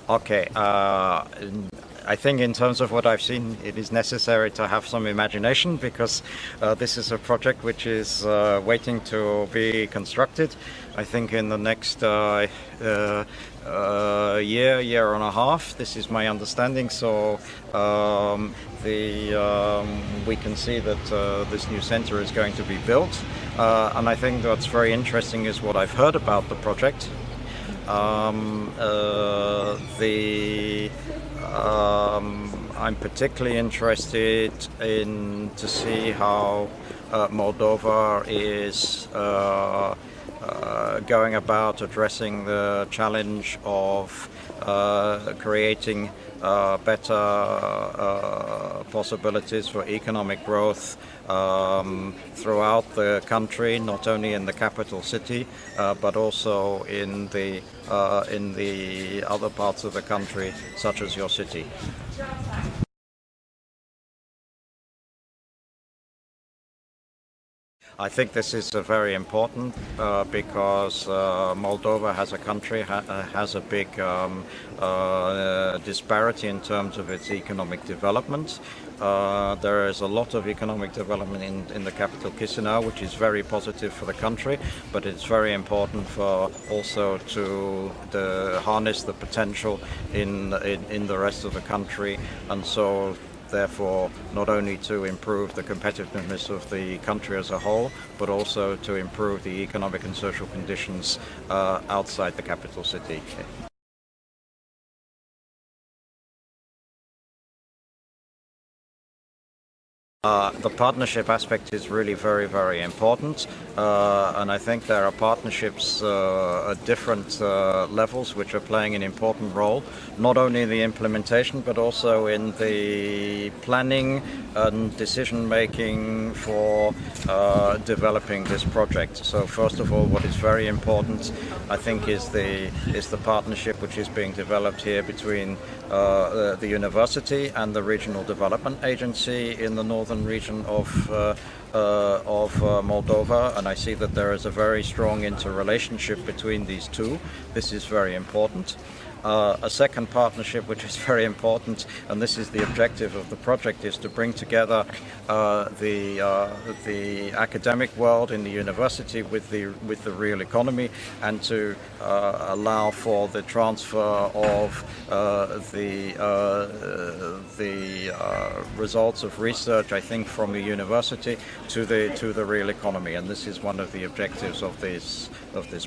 Okay, I think in terms of what I've seen, it is necessary to have some imagination because this is a project which is waiting to be constructed. I think in the next year and a half, this is my understanding. So we can see that this new center is going to be built. And I think what's very interesting is what I've heard about the project. I'm particularly interested in to see how Moldova is going about addressing the challenge of creating better possibilities for economic growth throughout the country, not only in the capital city, but also in the other parts of the country, such as your city. I think this is very important because Moldova has a big disparity in terms of its economic development. There is a lot of economic development in the capital Chisinau, which is very positive for the country, but it's very important for also to harness the potential in the rest of the country, and so therefore not only to improve the competitiveness of the country as a whole, but also to improve the economic and social conditions outside the capital city. The partnership aspect is really very, very important, and I think there are partnerships at different levels which are playing an important role, not only in the implementation but also in the planning and decision making for developing this project. So first of all, what is very important, I think, is the partnership which is being developed here between the university and the Regional Development Agency in the northern region of Moldova, and I see that there is a very strong interrelationship between these two. This is very important. A second partnership which is very important, and this is the objective of the project, is to bring together the academic world in the university with the real economy, and to allow for the transfer of the results of research, I think, from the university to the real economy, and this is one of the objectives of this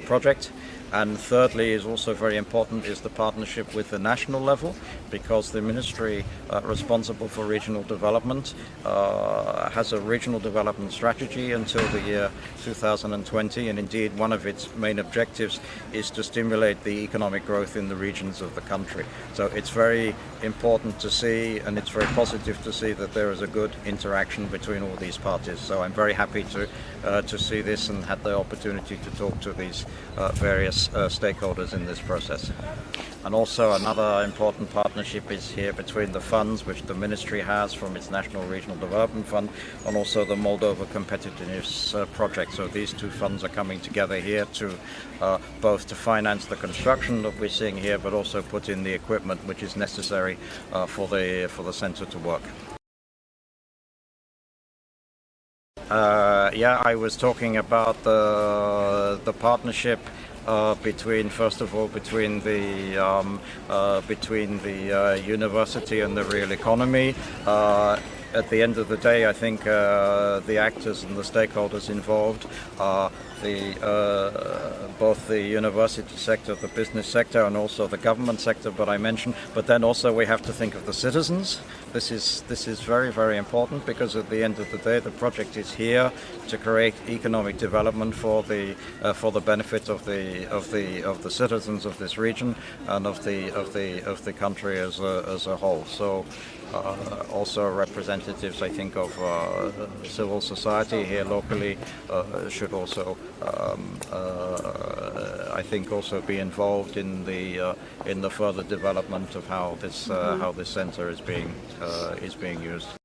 project. And thirdly, is also very important, is the partnership with the national level, because the ministry responsible for regional development has a regional development strategy until the year 2020, and indeed one of its main objectives is to stimulate the economic growth in the regions of the country. So it's very important to see, and it's very positive to see, that there is a good interaction between all these parties. So I'm very happy to see this and had the opportunity to talk to these various stakeholders in this process. And also another important partnership is here between the funds which the ministry has from its National Regional Development Fund and also the Moldova Competitiveness Project. So these two funds are coming together here to both to finance the construction that we're seeing here, but also put in the equipment which is necessary for the center to work. I was talking about the partnership between the university and the real economy. At the end of the day, I think the actors and the stakeholders involved are both the university sector, the business sector, and also the government sector, but I mentioned. But then also we have to think of the citizens. This is very, very important, because at the end of the day, the project is here to create economic development for the benefit of the citizens of this region and of the country as a whole. So. Also representatives, I think, of civil society here locally should also, I think, also be involved in the further development of how this center is being used.